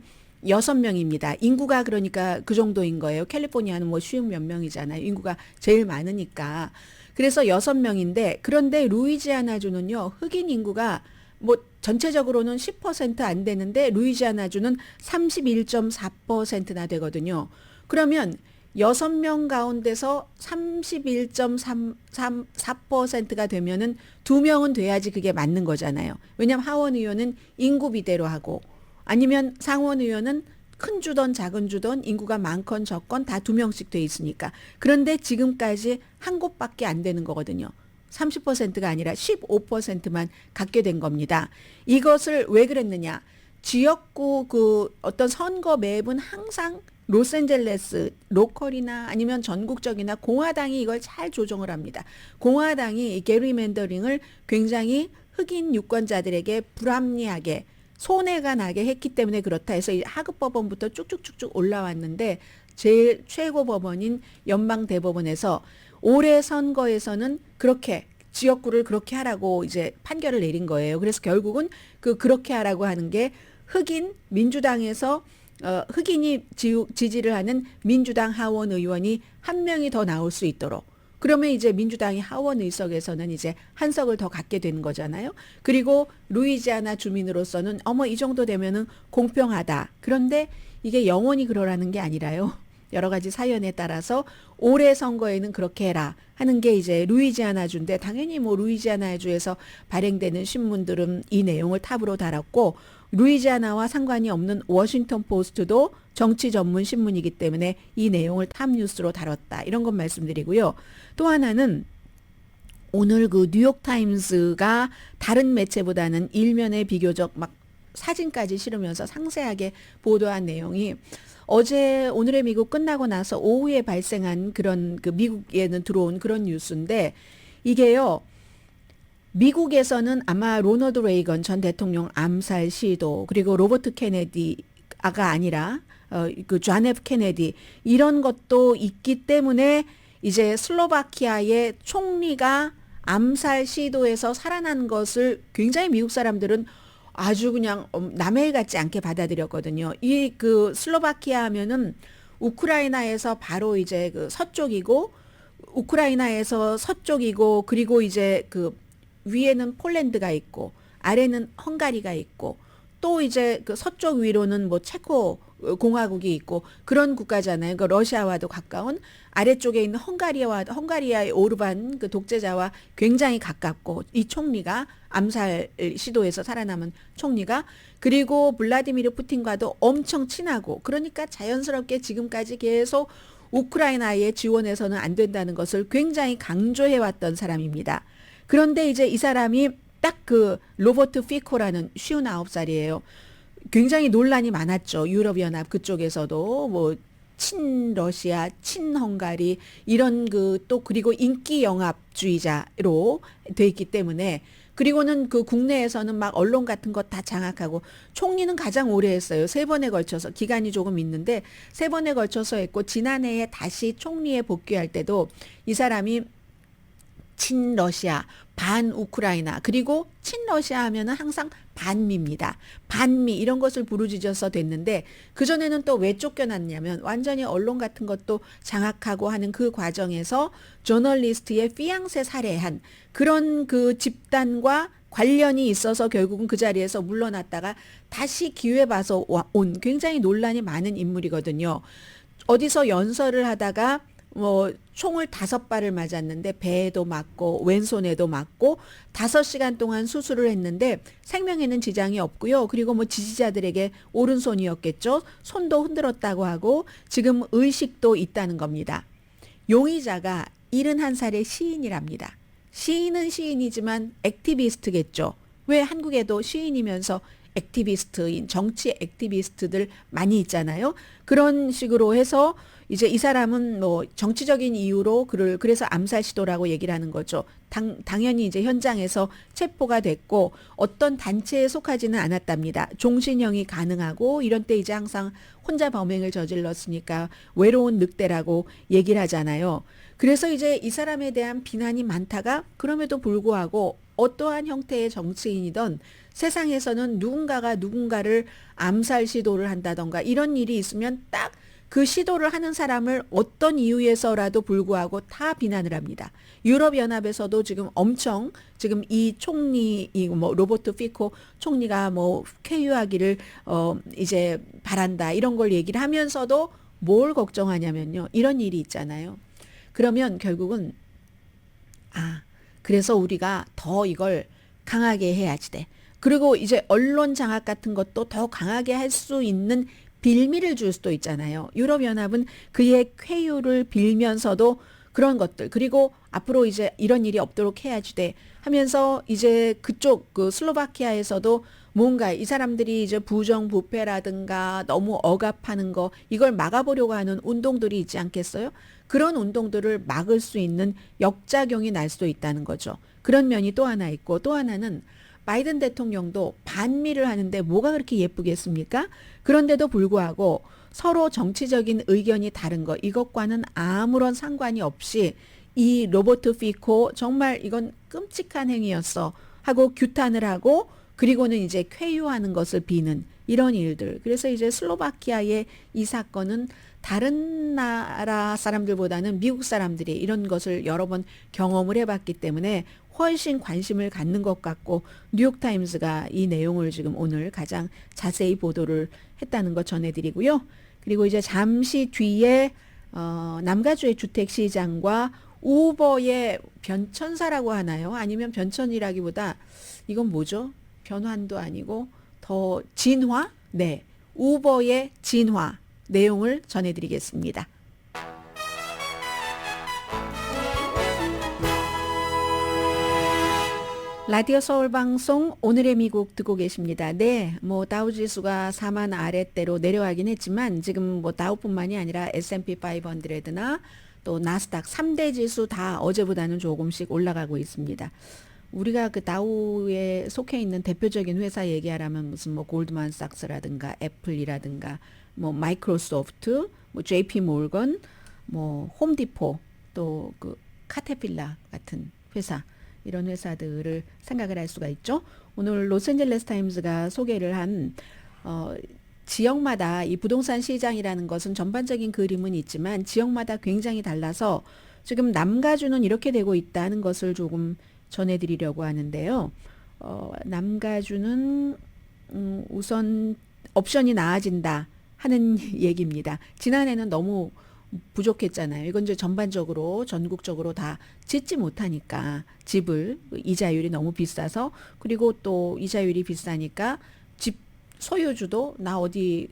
6명입니다. 인구가 그러니까 그 정도인 거예요. 캘리포니아는 뭐 50몇 명이잖아요. 인구가 제일 많으니까. 그래서 6명인데 그런데 루이지아나주는요. 흑인 인구가 뭐 전체적으로는 10% 안 되는데 루이지아나주는 31.4%나 되거든요. 그러면 6명 가운데서 31.4%가 되면은 2명은 돼야지 그게 맞는 거잖아요. 왜냐하면 하원 의원은 인구 비대로 하고 아니면 상원 의원은 큰 주던 작은 주던 인구가 많건 적건 다 2명씩 돼 있으니까. 그런데 지금까지 한 곳밖에 안 되는 거거든요. 30%가 아니라 15%만 갖게 된 겁니다. 이것을 왜 그랬느냐? 지역구 그 어떤 선거 맵은 항상 로스앤젤레스 로컬이나 아니면 전국적이나 공화당이 이걸 잘 조정을 합니다. 공화당이 게리맨더링을 굉장히 흑인 유권자들에게 불합리하게 손해가 나게 했기 때문에 그렇다 해서 이 하급 법원부터 쭉쭉쭉쭉 올라왔는데 제일 최고 법원인 연방 대법원에서 올해 선거에서는 그렇게 지역구를 그렇게 하라고 이제 판결을 내린 거예요. 그래서 결국은 그렇게 하라고 하는 게 흑인 민주당에서 흑인이 지지를 하는 민주당 하원 의원이 한 명이 더 나올 수 있도록. 그러면 이제 민주당이 하원 의석에서는 이제 한 석을 더 갖게 되는 거잖아요. 그리고 루이지아나 주민으로서는 어머 이 정도 되면은 공평하다. 그런데 이게 영원히 그러라는 게 아니라요. 여러 가지 사연에 따라서 올해 선거에는 그렇게 해라 하는 게 이제 루이지아나주인데 당연히 뭐 루이지아나주에서 발행되는 신문들은 이 내용을 탑으로 달았고 루이지아나와 상관이 없는 워싱턴 포스트도 정치 전문 신문이기 때문에 이 내용을 탑뉴스로 다뤘다. 이런 건 말씀드리고요. 또 하나는 오늘 그 뉴욕타임스가 다른 매체보다는 일면에 비교적 막 사진까지 실으면서 상세하게 보도한 내용이 어제 오늘의 미국 끝나고 나서 오후에 발생한 그런 그 미국에는 들어온 그런 뉴스인데 이게요. 미국에서는 아마 로널드 레이건 전 대통령 암살 시도 그리고 로버트 케네디가 아니라 그 존 F 케네디 이런 것도 있기 때문에 이제 슬로바키아의 총리가 암살 시도에서 살아난 것을 굉장히 미국 사람들은 아주 그냥 남의 일 같지 않게 받아들였거든요. 이 그 슬로바키아 하면은 우크라이나에서 바로 이제 그 서쪽이고 우크라이나에서 서쪽이고 그리고 이제 그 위에는 폴란드가 있고 아래는 헝가리가 있고 또 이제 그 서쪽 위로는 뭐 체코 공화국이 있고 그런 국가잖아요. 그 러시아와도 가까운 아래쪽에 있는 헝가리아의 오르반 그 독재자와 굉장히 가깝고 이 총리가 암살 시도에서 살아남은 총리가 그리고 블라디미르 푸틴과도 엄청 친하고 그러니까 자연스럽게 지금까지 계속 우크라이나에 지원해서는 안 된다는 것을 굉장히 강조해왔던 사람입니다. 그런데 이제 이 사람이 딱 그 로버트 피코라는 59살이에요. 굉장히 논란이 많았죠. 유럽연합 그쪽에서도 뭐 친러시아, 친헝가리 이런 그 또 그리고 인기 영합주의자로 돼 있기 때문에 그리고는 그 국내에서는 막 언론 같은 거 다 장악하고 총리는 가장 오래 했어요. 3번에 걸쳐서 기간이 조금 있는데 3번에 걸쳐서 했고 지난해에 다시 총리에 복귀할 때도 이 사람이 친러시아, 반우크라이나 그리고 친러시아 하면은 항상 반미입니다. 반미 이런 것을 부르짖어서 됐는데 그전에는 또 왜 쫓겨났냐면 완전히 언론 같은 것도 장악하고 하는 그 과정에서 저널리스트의 피앙세 살해한 그런 그 집단과 관련이 있어서 결국은 그 자리에서 물러났다가 다시 기회 봐서 온 굉장히 논란이 많은 인물이거든요. 어디서 연설을 하다가 뭐 총을 5발을 맞았는데 배에도 맞고 왼손에도 맞고 5시간 동안 수술을 했는데 생명에는 지장이 없고요. 그리고 뭐 지지자들에게 오른손이었겠죠. 손도 흔들었다고 하고 지금 의식도 있다는 겁니다. 용의자가 71살의 시인이랍니다. 시인은 시인이지만 액티비스트겠죠. 왜 한국에도 시인이면서 액티비스트인 정치 액티비스트들 많이 있잖아요. 그런 식으로 해서 이제 이 사람은 뭐 정치적인 이유로 그래서 암살 시도라고 얘기를 하는 거죠. 당연히 이제 현장에서 체포가 됐고 어떤 단체에 속하지는 않았답니다. 종신형이 가능하고 이런 때 이제 항상 혼자 범행을 저질렀으니까 외로운 늑대라고 얘기를 하잖아요. 그래서 이제 이 사람에 대한 비난이 많다가 그럼에도 불구하고 어떠한 형태의 정치인이든 세상에서는 누군가가 누군가를 암살 시도를 한다던가 이런 일이 있으면 딱 그 시도를 하는 사람을 어떤 이유에서라도 불구하고 다 비난을 합니다. 유럽연합에서도 지금 엄청 지금 이 총리 뭐 로버트 피코 총리가 뭐 쾌유하기를 이제 바란다 이런 걸 얘기를 하면서도 뭘 걱정하냐면요. 이런 일이 있잖아요. 그러면 결국은 그래서 우리가 더 이걸 강하게 해야지 돼. 그리고 이제 언론 장악 같은 것도 더 강하게 할 수 있는 빌미를 줄 수도 있잖아요. 유럽연합은 그의 쾌유를 빌면서도 그런 것들 그리고 앞으로 이제 이런 일이 없도록 해야지 돼 하면서 이제 그쪽 그 슬로바키아에서도 뭔가 이 사람들이 이제 부정부패라든가 너무 억압하는 거 이걸 막아보려고 하는 운동들이 있지 않겠어요? 그런 운동들을 막을 수 있는 역작용이 날 수도 있다는 거죠. 그런 면이 또 하나 있고 또 하나는 바이든 대통령도 반미를 하는데 뭐가 그렇게 예쁘겠습니까? 그런데도 불구하고 서로 정치적인 의견이 다른 거 이것과는 아무런 상관이 없이 이 로버트 피코 정말 이건 끔찍한 행위였어 하고 규탄을 하고 그리고는 이제 쾌유하는 것을 비는 이런 일들. 그래서 이제 슬로바키아의 이 사건은 다른 나라 사람들보다는 미국 사람들이 이런 것을 여러 번 경험을 해봤기 때문에 훨씬 관심을 갖는 것 같고 뉴욕타임스가 이 내용을 지금 오늘 가장 자세히 보도를 했다는 것 전해드리고요. 그리고 이제 잠시 뒤에 남가주의 주택시장과 우버의 변천사라고 하나요? 아니면 변천이라기보다 이건 뭐죠? 변환도 아니고 더 진화? 네, 우버의 진화 내용을 전해드리겠습니다. 라디오 서울 방송 오늘의 미국 듣고 계십니다. 네, 뭐 다우지수가 4만 아래대로 내려가긴 했지만 지금 뭐 다우뿐만이 아니라 S&P 500나 또 나스닥 3대 지수 다 어제보다는 조금씩 올라가고 있습니다. 우리가 그 다우에 속해 있는 대표적인 회사 얘기하라면 무슨 뭐 골드만삭스라든가 애플이라든가 뭐 마이크로소프트, 뭐 JP 몰건, 뭐 홈디포 또 그 카테필라 같은 회사 이런 회사들을 생각을 할 수가 있죠. 오늘 로스앤젤레스 타임스가 소개를 한 지역마다 이 부동산 시장이라는 것은 전반적인 그림은 있지만 지역마다 굉장히 달라서 지금 남가주는 이렇게 되고 있다는 것을 조금 전해드리려고 하는데요. 남가주는 우선 옵션이 나아진다 하는 얘기입니다. 지난해는 너무 부족했잖아요. 이건 이제 전반적으로 전국적으로 다 짓지 못하니까 집을 이자율이 너무 비싸서 그리고 또 이자율이 비싸니까 집 소유주도 나 어디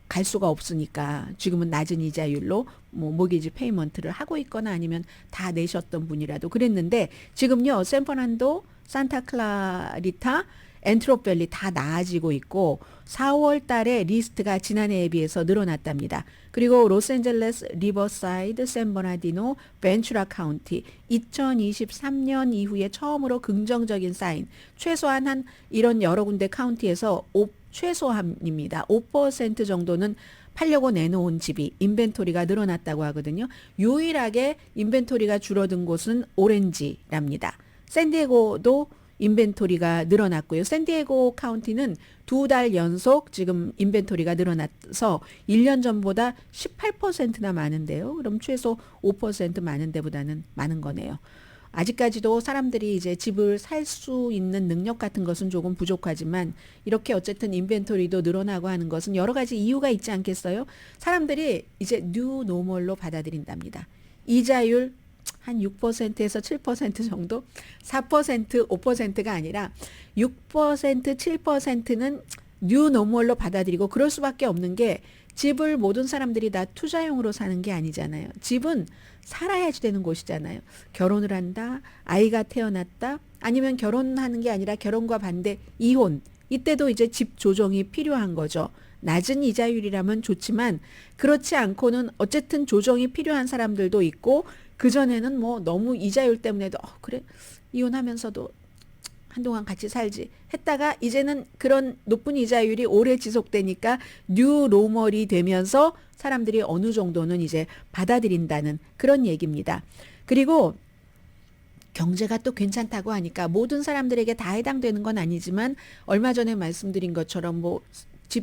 갈 수가 없으니까 지금은 낮은 이자율로 뭐 모기지 페이먼트를 하고 있거나 아니면 다 내셨던 분이라도 그랬는데 지금요 샌프란도, 산타클라리타, 엔트로펠리 다 나아지고 있고 4월 달에 리스트가 지난해에 비해서 늘어났답니다. 그리고 로스앤젤레스, 리버사이드, 샌버나디노, 벤츄라 카운티 2023년 이후에 처음으로 긍정적인 사인 최소한 한 이런 여러 군데 카운티에서 최소한입니다. 5% 정도는 팔려고 내놓은 집이 인벤토리가 늘어났다고 하거든요. 유일하게 인벤토리가 줄어든 곳은 오렌지랍니다. 샌디에고도 인벤토리가 늘어났고요. 샌디에고 카운티는 2달 연속 지금 인벤토리가 늘어나서 1년 전보다 18%나 많은데요. 그럼 최소 5% 많은 데보다는 많은 거네요. 아직까지도 사람들이 이제 집을 살 수 있는 능력 같은 것은 조금 부족하지만 이렇게 어쨌든 인벤토리도 늘어나고 하는 것은 여러 가지 이유가 있지 않겠어요? 사람들이 이제 뉴 노멀로 받아들인답니다. 이자율 한 6%에서 7% 정도? 4%, 5%가 아니라 6%, 7%는 뉴 노멀로 받아들이고 그럴 수밖에 없는 게 집을 모든 사람들이 다 투자용으로 사는 게 아니잖아요. 집은 살아야지 되는 곳이잖아요. 결혼을 한다, 아이가 태어났다, 아니면 결혼하는 게 아니라 결혼과 반대 이혼. 이때도 이제 집 조정이 필요한 거죠. 낮은 이자율이라면 좋지만 그렇지 않고는 어쨌든 조정이 필요한 사람들도 있고 그전에는 뭐 너무 이자율 때문에도 그래 이혼하면서도 한동안 같이 살지 했다가 이제는 그런 높은 이자율이 오래 지속되니까 뉴 노멀이 되면서 사람들이 어느 정도는 이제 받아들인다는 그런 얘기입니다. 그리고 경제가 또 괜찮다고 하니까 모든 사람들에게 다 해당되는 건 아니지만 얼마 전에 말씀드린 것처럼 뭐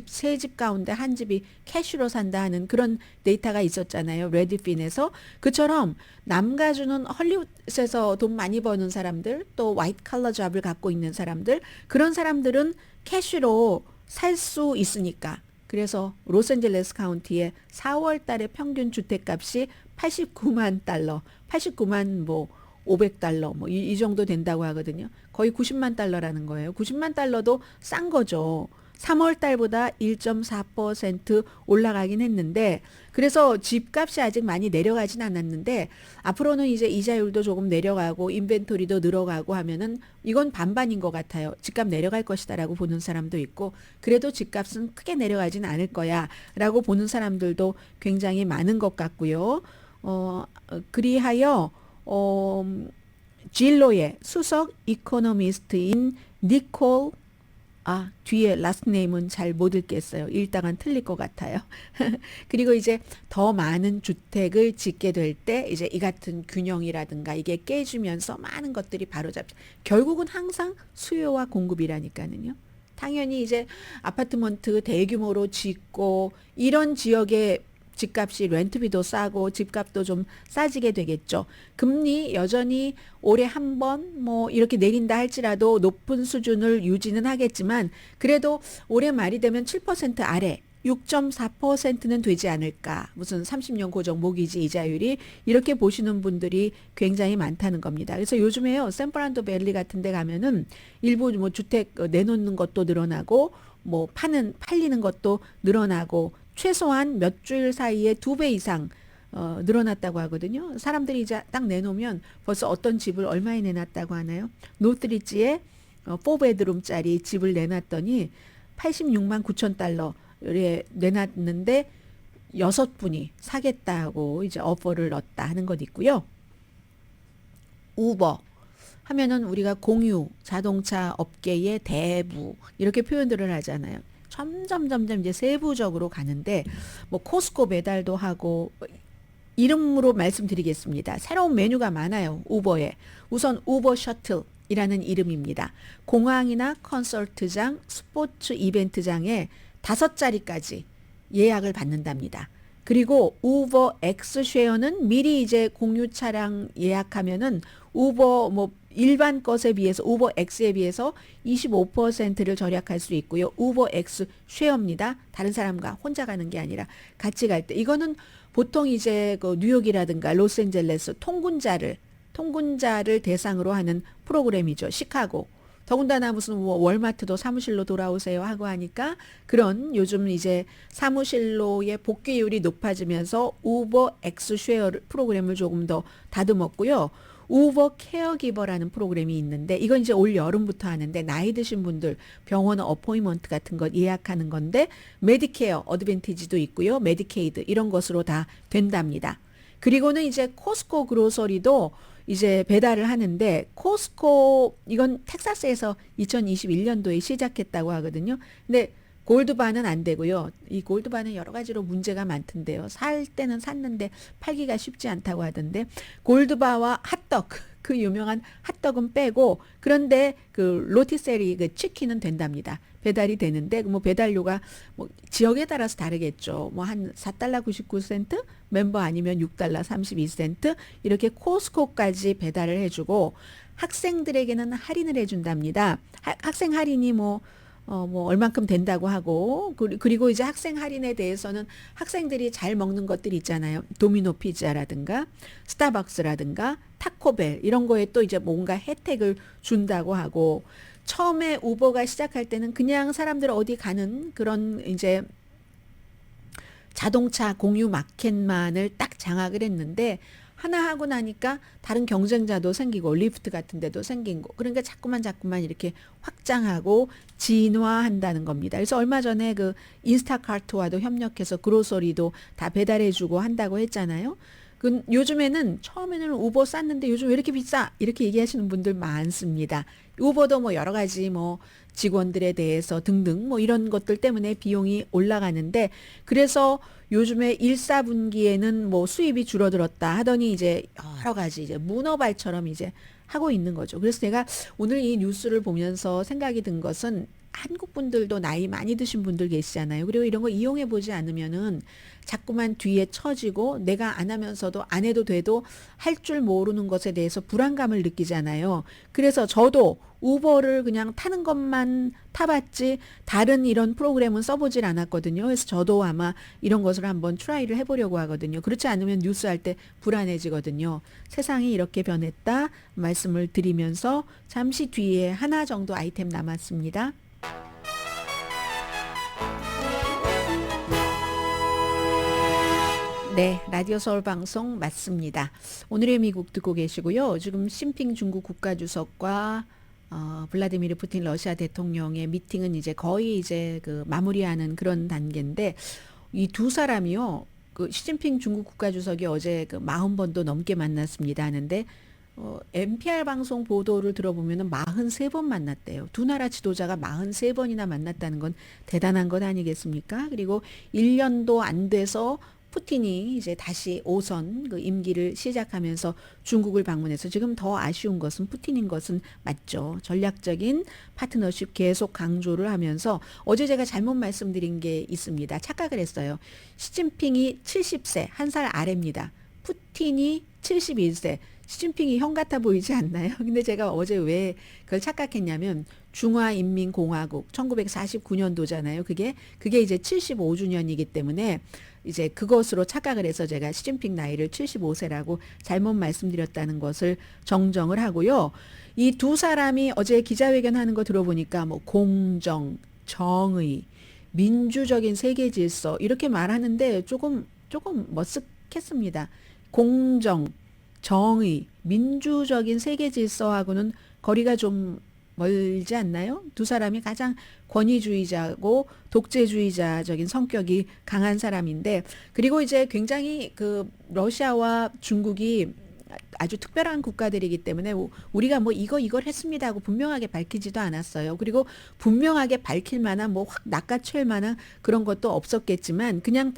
세 집 가운데 한 집이 캐시로 산다 하는 그런 데이터가 있었잖아요. 레드핀에서. 그처럼 남가주는 헐리우드에서 돈 많이 버는 사람들 또 화이트 칼러 잡을 갖고 있는 사람들 그런 사람들은 캐시로 살 수 있으니까 그래서 로스앤젤레스 카운티의 4월 달에 평균 주택값이 89만 달러 89만 뭐 500달러 뭐 이 정도 된다고 하거든요. 거의 90만 달러라는 거예요. 90만 달러도 싼 거죠. 3월 달보다 1.4% 올라가긴 했는데 그래서 집값이 아직 많이 내려가진 않았는데 앞으로는 이제 이자율도 조금 내려가고 인벤토리도 늘어가고 하면은 이건 반반인 것 같아요. 집값 내려갈 것이다라고 보는 사람도 있고 그래도 집값은 크게 내려가진 않을 거야 라고 보는 사람들도 굉장히 많은 것 같고요. 그리하여 진로의 수석 이코노미스트인 니콜 뒤에 라스트 네임은 잘 못 읽겠어요. 읽다간 틀릴 것 같아요. 그리고 이제 더 많은 주택을 짓게 될 때 이제 이 같은 균형이라든가 이게 깨지면서 많은 것들이 바로잡혀. 결국은 항상 수요와 공급이라니까는요. 당연히 이제 아파트먼트 대규모로 짓고 이런 지역에 집값이 렌트비도 싸고 집값도 좀 싸지게 되겠죠. 금리 여전히 올해 한 번 뭐 이렇게 내린다 할지라도 높은 수준을 유지는 하겠지만 그래도 올해 말이 되면 7% 아래 6.4%는 되지 않을까. 무슨 30년 고정 모기지 이자율이 이렇게 보시는 분들이 굉장히 많다는 겁니다. 그래서 요즘에요. 샌프란도 밸리 같은 데 가면은 일부 뭐 주택 내놓는 것도 늘어나고 뭐 팔리는 것도 늘어나고 최소한 몇 주일 사이에 2배 이상 늘어났다고 하거든요. 사람들이 이제 딱 내놓으면 벌써 어떤 집을 얼마에 내놨다고 하나요? 노스리지에 4베드룸짜리 집을 내놨더니 86만 9천 달러에 내놨는데 6분이 사겠다고 이제 오퍼를 넣었다 하는 것 있고요. 우버 하면은 우리가 공유 자동차 업계의 대부 이렇게 표현들을 하잖아요. 점점 이제 세부적으로 가는데 뭐 코스코 배달도 하고 이름으로 말씀드리겠습니다. 새로운 메뉴가 많아요. 우버에. 우선 우버 셔틀이라는 이름입니다. 공항이나 콘서트장, 스포츠 이벤트장에 5자리까지 예약을 받는답니다. 그리고 우버 X 쉐어는 미리 이제 공유 차량 예약하면은 우버 뭐 일반 것에 비해서 우버 X에 비해서 25%를 절약할 수 있고요. 우버 X 쉐어입니다. 다른 사람과 혼자 가는 게 아니라 같이 갈 때. 이거는 보통 이제 그 뉴욕이라든가 로스앤젤레스 통근자를 대상으로 하는 프로그램이죠. 시카고. 더군다나 무슨 뭐 월마트도 사무실로 돌아오세요 하고 하니까 그런 요즘 이제 사무실로의 복귀율이 높아지면서 우버 X 쉐어 프로그램을 조금 더 다듬었고요. 우버 케어기버라는 프로그램이 있는데 이건 이제 올 여름부터 하는데 나이 드신 분들 병원 어포인먼트 같은 것 예약하는 건데 메디케어 어드밴티지도 있고요. 메디케이드 이런 것으로 다 된답니다. 그리고는 이제 코스코 그로서리도 이제 배달을 하는데 코스코 이건 텍사스에서 2021년도에 시작했다고 하거든요. 근데 골드바는 안 되고요. 이 골드바는 여러 가지로 문제가 많던데요. 살 때는 샀는데 팔기가 쉽지 않다고 하던데 골드바와 핫떡 그 유명한 핫떡은 빼고 그런데 그 로티세리 그 치킨은 된답니다. 배달이 되는데 뭐 배달료가 뭐 지역에 따라서 다르겠죠. 뭐 한 4달러 99센트 멤버 아니면 6달러 32센트 이렇게 코스코까지 배달을 해주고 학생들에게는 할인을 해준답니다. 학생 할인이 뭐 얼만큼 된다고 하고, 그리고 이제 학생 할인에 대해서는 학생들이 잘 먹는 것들 있잖아요. 도미노 피자라든가, 스타벅스라든가, 타코벨, 이런 거에 또 이제 뭔가 혜택을 준다고 하고, 처음에 우버가 시작할 때는 그냥 사람들 어디 가는 그런 이제 자동차 공유 마켓만을 딱 장악을 했는데, 하나 하고 나니까 다른 경쟁자도 생기고 리프트 같은 데도 생기고 그러니까 자꾸만 이렇게 확장하고 진화한다는 겁니다. 그래서 얼마 전에 그 인스타카트와도 협력해서 그로서리도 다 배달해주고 한다고 했잖아요. 그 요즘에는 처음에는 우버 쌌는데 요즘 왜 이렇게 비싸? 이렇게 얘기하시는 분들 많습니다. 우버도 뭐 여러 가지 뭐 직원들에 대해서 등등 뭐 이런 것들 때문에 비용이 올라가는데 그래서 요즘에 1, 4분기에는 뭐 수입이 줄어들었다 하더니 이제 여러 가지 이제 문어발처럼 이제 하고 있는 거죠. 그래서 제가 오늘 이 뉴스를 보면서 생각이 든 것은 한국 분들도 나이 많이 드신 분들 계시잖아요. 그리고 이런 거 이용해 보지 않으면은 자꾸만 뒤에 처지고 내가 안 하면서도 안 해도 돼도 할 줄 모르는 것에 대해서 불안감을 느끼잖아요. 그래서 저도 우버를 그냥 타는 것만 타봤지 다른 이런 프로그램은 써보질 않았거든요. 그래서 저도 아마 이런 것을 한번 트라이를 해보려고 하거든요. 그렇지 않으면 뉴스 할 때 불안해지거든요. 세상이 이렇게 변했다 말씀을 드리면서 잠시 뒤에 하나 정도 아이템 남았습니다. 네, 라디오 서울 방송 맞습니다. 오늘의 미국 듣고 계시고요. 지금 시진핑 중국 국가주석과 블라디미르 푸틴 러시아 대통령의 미팅은 이제 거의 이제 그 마무리하는 그런 단계인데 이 두 사람이요. 그 시진핑 중국 국가주석이 어제 그 40번도 넘게 만났습니다 하는데 NPR 방송 보도를 들어보면은 43번 만났대요. 두 나라 지도자가 43번이나 만났다는 건 대단한 것 아니겠습니까? 그리고 1년도 안 돼서 푸틴이 이제 다시 5선 그 임기를 시작하면서 중국을 방문해서 지금 더 아쉬운 것은 푸틴인 것은 맞죠. 전략적인 파트너십 계속 강조를 하면서 어제 제가 잘못 말씀드린 게 있습니다. 착각을 했어요. 시진핑이 70세, 한 살 아래입니다. 푸틴이 71세. 시진핑이 형 같아 보이지 않나요? 근데 제가 어제 왜 그걸 착각했냐면 중화인민공화국 1949년도잖아요. 그게 이제 75주년이기 때문에 이제 그것으로 착각을 해서 제가 시진핑 나이를 75세라고 잘못 말씀드렸다는 것을 정정을 하고요. 이 두 사람이 어제 기자회견 하는 거 들어보니까 뭐 공정, 정의, 민주적인 세계 질서 이렇게 말하는데 조금 머쓱했습니다. 공정, 정의, 민주적인 세계 질서하고는 거리가 좀 멀지 않나요? 두 사람이 가장 권위주의자고 독재주의자적인 성격이 강한 사람인데 그리고 이제 굉장히 그 러시아와 중국이 아주 특별한 국가들이기 때문에 우리가 뭐 이걸 했습니다 하고 분명하게 밝히지도 않았어요. 그리고 분명하게 밝힐 만한 뭐 확 낚아챌 만한 그런 것도 없었겠지만 그냥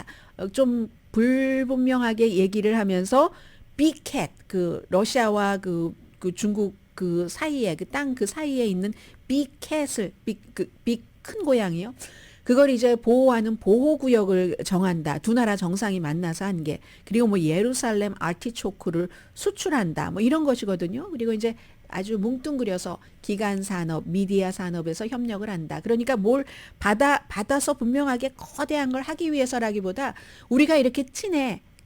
좀 불분명하게 얘기를 하면서 빅캣 그 러시아와 그 중국 그 사이에 그 땅 그 사이에 있는 빅캣을 빅 큰 고양이요. 그걸 이제 보호하는 보호구역을 정한다. 두 나라 정상이 만나서 한 게. 그리고 뭐 예루살렘 아티초크를 수출한다. 뭐 이런 것이거든요. 그리고 이제 아주 뭉뚱그려서 기간 산업, 미디어 산업에서 협력을 한다. 그러니까 뭘 받아서 분명하게 거대한 걸 하기 위해서라기보다 우리가 이렇게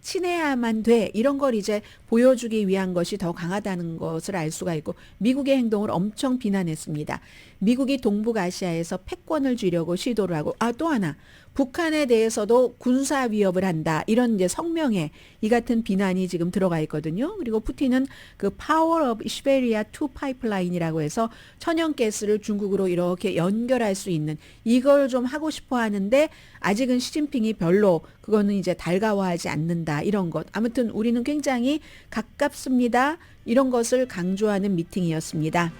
친해야만 돼. 이런 걸 이제 보여주기 위한 것이 더 강하다는 것을 알 수가 있고 미국의 행동을 엄청 비난했습니다. 미국이 동북아시아에서 패권을 쥐려고 시도를 하고 또 하나 북한에 대해서도 군사 위협을 한다. 이런 이제 성명에 이 같은 비난이 지금 들어가 있거든요. 그리고 푸틴은 그 Power of Siberia 2 파이프라인이라고 해서 천연가스를 중국으로 이렇게 연결할 수 있는 이걸 좀 하고 싶어 하는데 아직은 시진핑이 별로 그거는 이제 달가워하지 않는다. 이런 것. 아무튼 우리는 굉장히 가깝습니다. 이런 것을 강조하는 미팅이었습니다.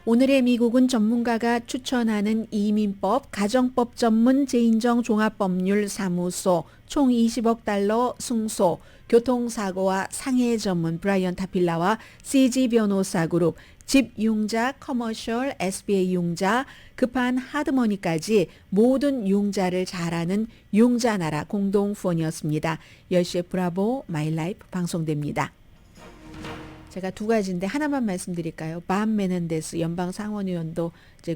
오늘의 미국은 전문가가 추천하는 이민법, 가정법 전문 재인정 종합법률 사무소, 총 20억 달러 승소, 교통사고와 상해 전문 브라이언 타필라와 CG 변호사 그룹, 집융자, 커머셜, SBA 융자, 급한 하드머니까지 모든 융자를 잘하는 융자나라 공동 후원이었습니다. 10시에 브라보 마이라이프 방송됩니다. 제가 두 가지인데 하나만 말씀드릴까요? 밤 메넨데스 연방 상원의원도 이제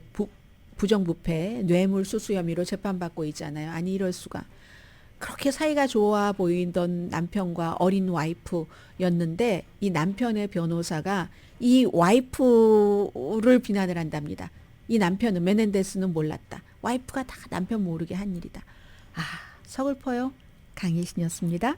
부정부패 뇌물 수수 혐의로 재판받고 있잖아요. 아니 이럴 수가. 그렇게 사이가 좋아 보이던 남편과 어린 와이프였는데 이 남편의 변호사가 이 와이프를 비난을 한답니다. 이 남편은 메넨데스는 몰랐다. 와이프가 다 남편 모르게 한 일이다. 서글퍼요. 강혜신이었습니다.